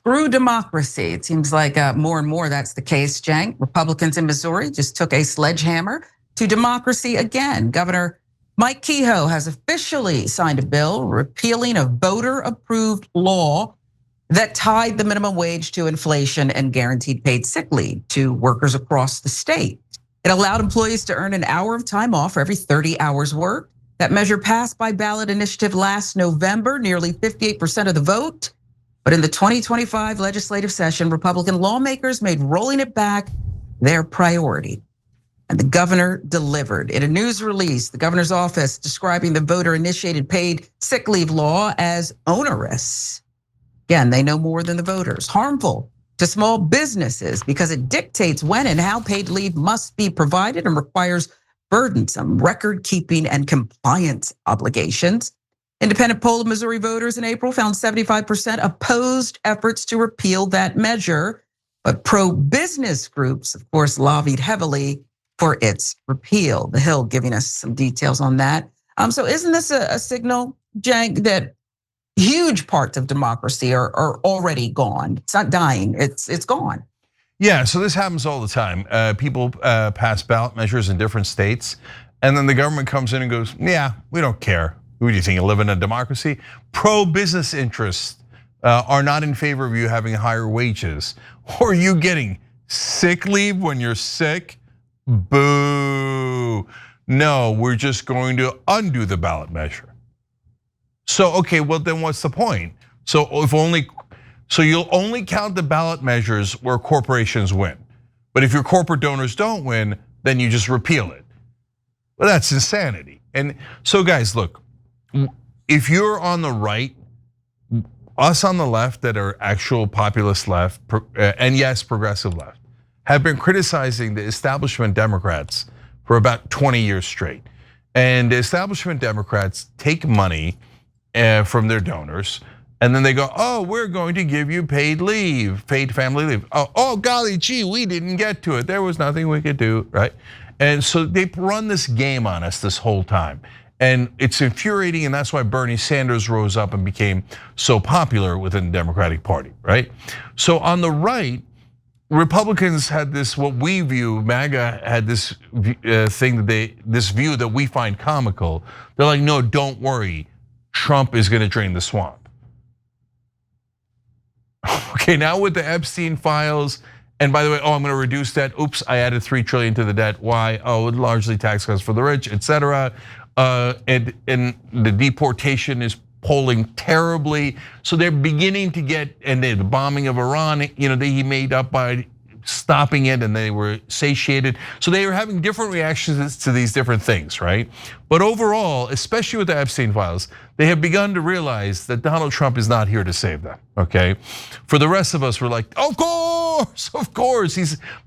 Screw democracy. It seems like more and more that's the case, Cenk. Republicans in Missouri just took a sledgehammer to democracy again. Governor Mike Kehoe has officially signed a bill repealing a voter-approved law that tied the minimum wage to inflation and guaranteed paid sick leave to workers across the state. It allowed employees to earn an hour of time off for every 30 hours worked. That measure passed by ballot initiative last November, nearly 58% of the vote. But in the 2025 legislative session, Republican lawmakers made rolling it back their priority. And the governor delivered. In a news release, the governor's office describing the voter-initiated paid sick leave law as onerous. Again, they know more than the voters. Harmful to small businesses because it dictates when and how paid leave must be provided and requires burdensome record-keeping and compliance obligations. Independent poll of Missouri voters in April found 75% opposed efforts to repeal that measure, but pro-business groups, of course, lobbied heavily for its repeal. The Hill giving us some details on that. So isn't this a signal, Cenk, that huge parts of democracy are already gone? It's not dying, it's gone. Yeah, so this happens all the time. People pass ballot measures in different states, and then the government comes in and goes, yeah, we don't care. Who do you think, you live in a democracy? Pro-business interests are not in favor of you having higher wages. Or you getting sick leave when you're sick? Boo. No, we're just going to undo the ballot measure. So, okay, well then what's the point? So you'll only count the ballot measures where corporations win. But if your corporate donors don't win, then you just repeal it. Well, that's insanity. And so guys, look, if you're on the right, us on the left that are actual populist left, and yes, progressive left, have been criticizing the establishment Democrats for about 20 years straight. And the establishment Democrats take money from their donors, and then they go, oh, we're going to give you paid leave, paid family leave. Oh, golly gee, we didn't get to it. There was nothing we could do, right? And so they run this game on us this whole time. And it's infuriating, and that's why Bernie Sanders rose up and became so popular within the Democratic Party, right? So on the right, Republicans had this, what we view, MAGA had this thing that this view that we find comical. They're like, no, don't worry, Trump is gonna drain the swamp. Okay, now with the Epstein files, and by the way, I'm gonna reduce debt. Oops, I added 3 trillion to the debt. Why? Oh, largely tax cuts for the rich, etc. And the deportation is polling terribly. So they're beginning to get, and the bombing of Iran, he made up by stopping it, and they were satiated. So they were having different reactions to these different things, right? But overall, especially with the Epstein files, they have begun to realize that Donald Trump is not here to save them, okay? For the rest of us, we're like, of course,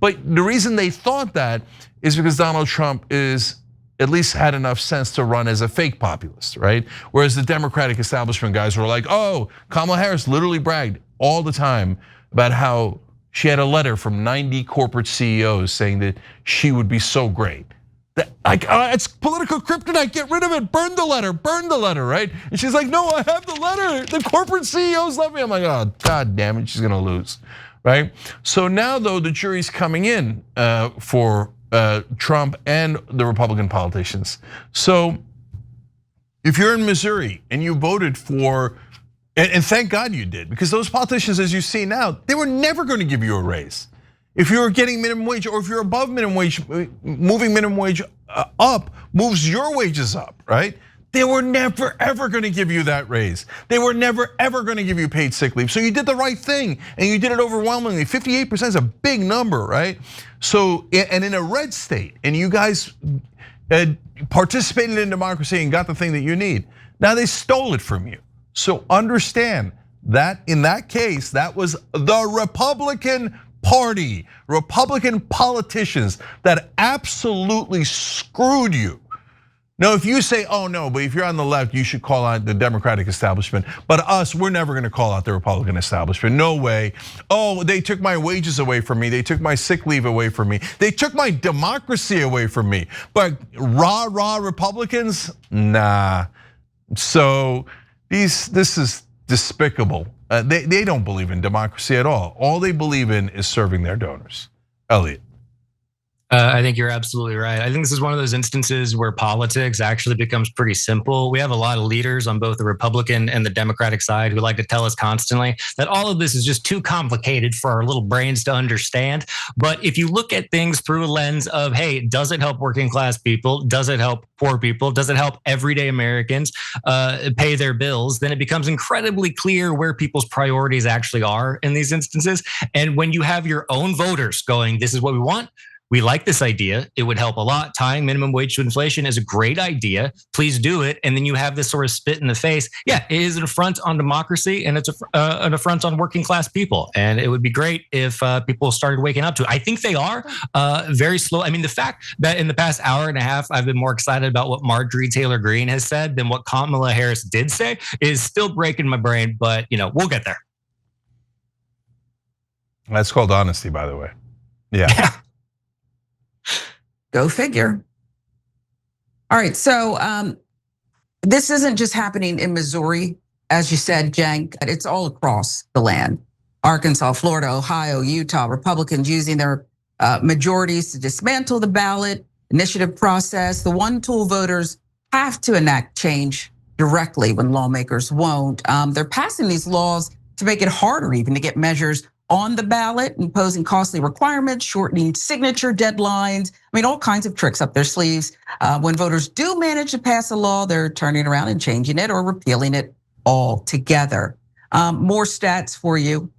but the reason they thought that is because Donald Trump is at least had enough sense to run as a fake populist, right? Whereas the Democratic establishment guys were like, oh, Kamala Harris literally bragged all the time about how she had a letter from 90 corporate CEOs saying that she would be so great. It's political kryptonite, get rid of it, burn the letter, right? And she's like, no, I have the letter, the corporate CEOs love me. I'm like, oh, God damn it, she's gonna lose, right? So now though, the jury's coming in for Trump and the Republican politicians. So if you're in Missouri and you voted for, and thank God you did, because those politicians, as you see now, they were never going to give you a raise. If you were getting minimum wage, or if you're above minimum wage, moving minimum wage up moves your wages up, right? They were never ever going to give you that raise. They were never ever going to give you paid sick leave. So you did the right thing, and you did it overwhelmingly. 58% is a big number, right? So, and in a red state, and you guys participated in democracy and got the thing that you need. Now they stole it from you. So understand that in that case, that was the Republican Party, Republican politicians that absolutely screwed you. Now, if you say, oh no, but if you're on the left, you should call out the Democratic establishment. But us, we're never gonna call out the Republican establishment, no way. Oh, they took my wages away from me. They took my sick leave away from me. They took my democracy away from me. But rah Republicans, nah. So this is despicable. They don't believe in democracy at all. All they believe in is serving their donors. Elliot. I think you're absolutely right. I think this is one of those instances where politics actually becomes pretty simple. We have a lot of leaders on both the Republican and the Democratic side who like to tell us constantly that all of this is just too complicated for our little brains to understand. But if you look at things through a lens of, hey, does it help working class people? Does it help poor people? Does it help everyday Americans pay their bills? Then it becomes incredibly clear where people's priorities actually are in these instances. And when you have your own voters going, this is what we want. We like this idea. It would help a lot. Tying minimum wage to inflation is a great idea. Please do it. And then you have this sort of spit in the face. Yeah, it is an affront on democracy and it's an affront on working class people. And it would be great if people started waking up to it. I think they are very slow. I mean, the fact that in the past hour and a half, I've been more excited about what Marjorie Taylor Greene has said than what Kamala Harris did say is still breaking my brain, but we'll get there. That's called honesty, by the way. Yeah. Go figure. All right, so this isn't just happening in Missouri, as you said, Cenk. It's all across the land. Arkansas, Florida, Ohio, Utah, Republicans using their majorities to dismantle the ballot initiative process. The one tool voters have to enact change directly when lawmakers won't. They're passing these laws to make it harder even to get measures on the ballot, imposing costly requirements, shortening signature deadlines. I mean, all kinds of tricks up their sleeves. When voters do manage to pass a law, they're turning around and changing it or repealing it altogether. More stats for you.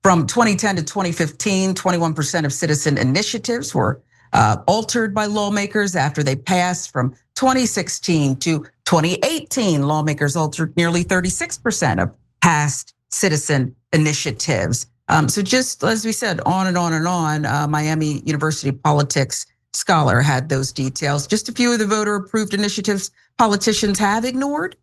From 2010 to 2015, 21% of citizen initiatives were altered by lawmakers after they passed. From 2016 to 2018, lawmakers altered nearly 36% of past citizen initiatives. So just as we said, on and on and on, Miami University politics scholar had those details. Just a few of the voter approved initiatives politicians have ignored.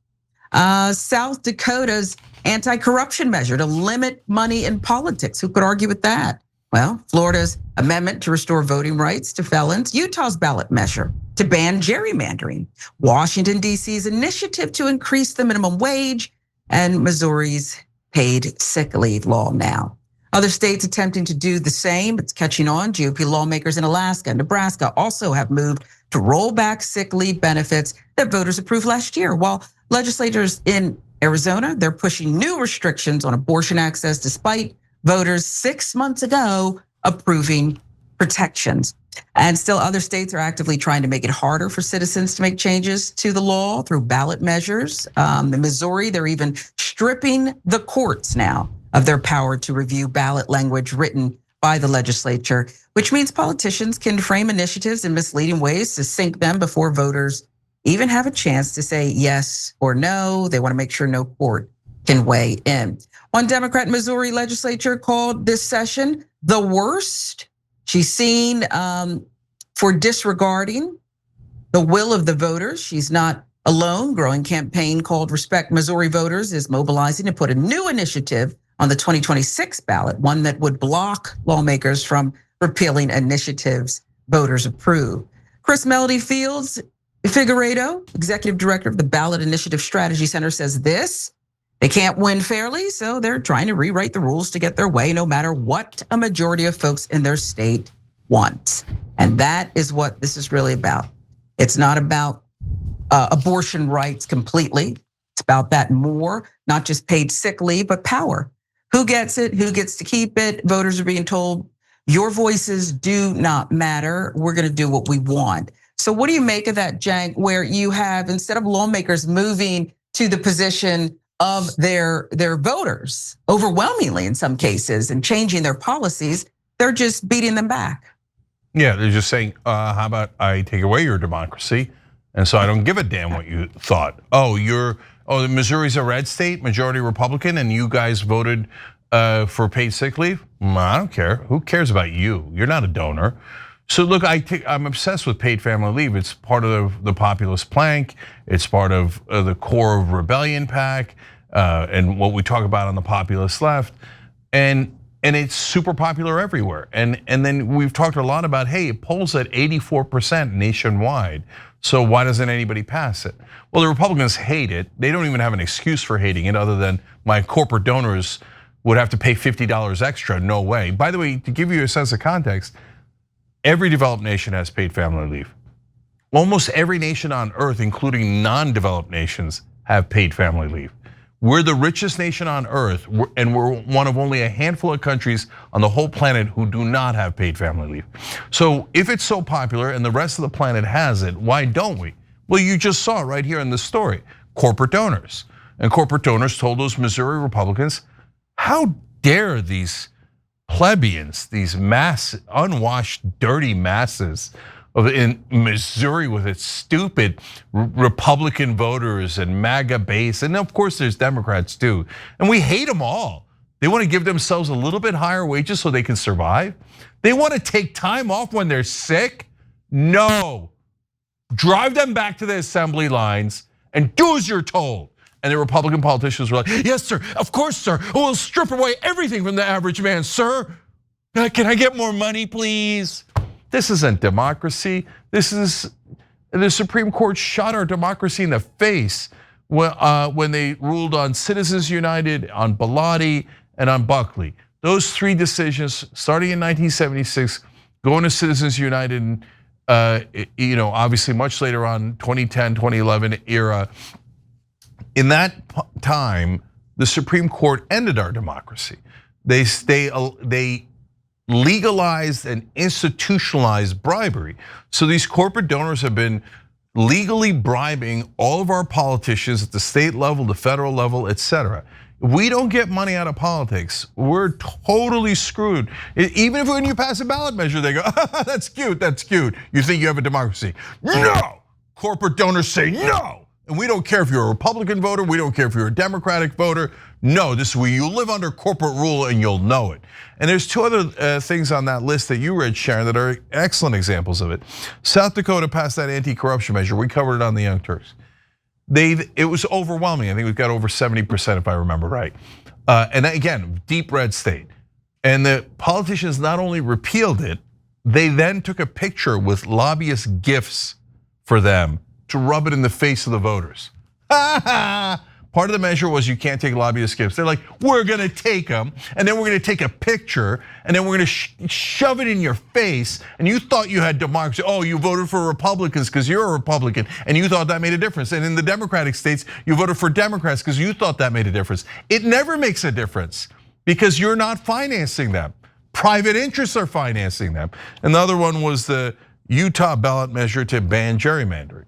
South Dakota's anti-corruption measure to limit money in politics. Who could argue with that? Well, Florida's amendment to restore voting rights to felons, Utah's ballot measure to ban gerrymandering, Washington, D.C.'s initiative to increase the minimum wage, and Missouri's paid sick leave law now. Other states attempting to do the same, it's catching on. GOP lawmakers in Alaska and Nebraska also have moved to roll back sick leave benefits that voters approved last year. While legislators in Arizona, they're pushing new restrictions on abortion access despite voters 6 months ago approving protections. And still other states are actively trying to make it harder for citizens to make changes to the law through ballot measures. In Missouri, they're even stripping the courts now of their power to review ballot language written by the legislature, which means politicians can frame initiatives in misleading ways to sink them before voters even have a chance to say yes or no. They want to make sure no court can weigh in. One Democrat in Missouri legislature called this session the worst she's seen for disregarding the will of the voters. She's not alone. Growing campaign called Respect Missouri Voters is mobilizing to put a new initiative on the 2026 ballot, one that would block lawmakers from repealing initiatives voters approve. Chris Melody Fields Figueredo, executive director of the Ballot Initiative Strategy Center, says this: they can't win fairly, so they're trying to rewrite the rules to get their way, no matter what a majority of folks in their state want. And that is what this is really about. It's not about abortion rights completely. It's about that more, not just paid sick leave, but power. Who gets it? Who gets to keep it? Voters are being told, your voices do not matter. We're gonna do what we want. So what do you make of that, Cenk, where you have, instead of lawmakers moving to the position of their voters, overwhelmingly in some cases, and changing their policies, they're just beating them back? Yeah, they're just saying, how about I take away your democracy? And so I don't give a damn what you thought. Missouri's a red state, majority Republican, and you guys voted for paid sick leave? I don't care. Who cares about you? You're not a donor. So look, I'm obsessed with paid family leave. It's part of the populist plank. It's part of the core of rebellion pack and what we talk about on the populist left. And it's super popular everywhere. And then we've talked a lot about, hey, it polls at 84% nationwide. So why doesn't anybody pass it? Well, the Republicans hate it. They don't even have an excuse for hating it other than my corporate donors would have to pay $50 extra. No way. By the way, to give you a sense of context, every developed nation has paid family leave. Almost every nation on earth, including non-developed nations, have paid family leave. We're the richest nation on earth, and we're one of only a handful of countries on the whole planet who do not have paid family leave. So if it's so popular and the rest of the planet has it, why don't we? Well, you just saw it right here in the story, corporate donors. And corporate donors told those Missouri Republicans, how dare these plebeians, these unwashed, dirty masses in Missouri with its stupid Republican voters and MAGA base, and of course there's Democrats too, and we hate them all. They want to give themselves a little bit higher wages so they can survive. They want to take time off when they're sick. No, drive them back to the assembly lines and do as you're told. And the Republican politicians were like, yes, sir, of course, sir. We'll strip away everything from the average man, sir. Can I get more money, please? This isn't democracy. This is, the Supreme Court shot our democracy in the face when they ruled on Citizens United, on Bilotti, and on Buckley. Those three decisions, starting in 1976, going to Citizens United, obviously much later on, 2010, 2011 era. In that time, the Supreme Court ended our democracy. They legalized and institutionalized bribery. So these corporate donors have been legally bribing all of our politicians at the state level, the federal level, etc. If we don't get money out of politics, we're totally screwed. Even if when you pass a ballot measure, they go, that's cute, that's cute. You think you have a democracy. No, corporate donors say no. And we don't care if you're a Republican voter, we don't care if you're a Democratic voter. No, this is where you live under corporate rule and you'll know it. And there's two other things on that list that you read, Sharon, that are excellent examples of it. South Dakota passed that anti-corruption measure. We covered it on the Young Turks. It was overwhelming. I think we've got over 70% if I remember right. And again, deep red state. And the politicians not only repealed it, they then took a picture with lobbyist gifts for them to rub it in the face of the voters. Part of the measure was you can't take lobbyist gifts. They're like, we're gonna take them, and then we're gonna take a picture, and then we're gonna shove it in your face, and you thought you had democracy. Oh, you voted for Republicans because you're a Republican, and you thought that made a difference. And in the Democratic states, you voted for Democrats because you thought that made a difference. It never makes a difference because you're not financing them. Private interests are financing them. And the other one was the Utah ballot measure to ban gerrymandering.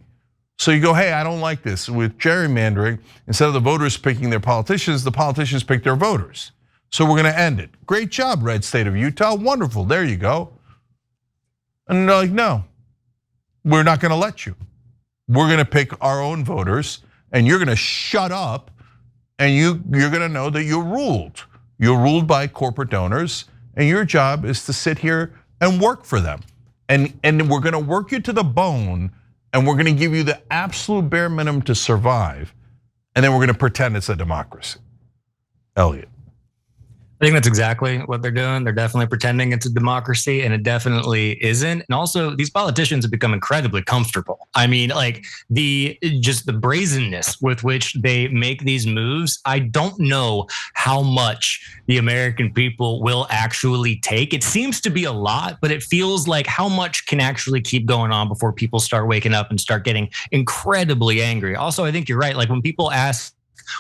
So you go, hey, I don't like this. With gerrymandering, instead of the voters picking their politicians, the politicians pick their voters. So we're gonna end it. Great job, red state of Utah, wonderful, there you go. And they're like, no, we're not gonna let you. We're gonna pick our own voters and you're gonna shut up and you're gonna know that you're ruled. You're ruled by corporate donors and your job is to sit here and work for them. And we're gonna work you to the bone and we're gonna give you the absolute bare minimum to survive. And then we're gonna pretend it's a democracy. Elliot. I think that's exactly what they're doing. They're definitely pretending it's a democracy and it definitely isn't. And also these politicians have become incredibly comfortable. I mean, like the brazenness with which they make these moves. I don't know how much the American people will actually take. It seems to be a lot, but it feels like how much can actually keep going on before people start waking up and start getting incredibly angry. Also, I think you're right. Like when people ask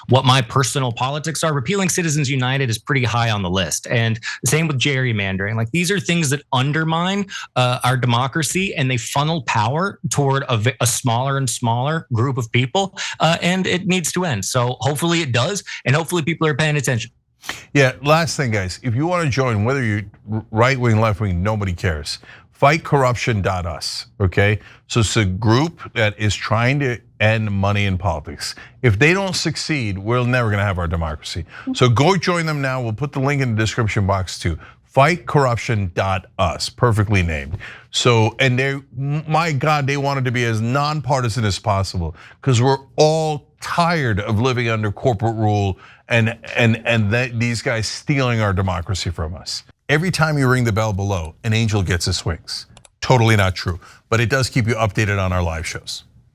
what my personal politics are, repealing Citizens United is pretty high on the list. And the same with gerrymandering. Like these are things that undermine our democracy and they funnel power toward a smaller and smaller group of people. And it needs to end. So hopefully it does. And hopefully people are paying attention. Yeah, last thing, guys. If you want to join, whether you're right wing, left wing, nobody cares. Fightcorruption.us, okay? So it's a group that is trying to end money in politics. If they don't succeed, we're never gonna have our democracy. So go join them now. We'll put the link in the description box too. Fightcorruption.us, perfectly named. So, and they, my God, they wanted to be as nonpartisan as possible because we're all tired of living under corporate rule and these guys stealing our democracy from us. Every time you ring the bell below, an angel gets his wings. totally not true. But it does keep you updated on our live shows.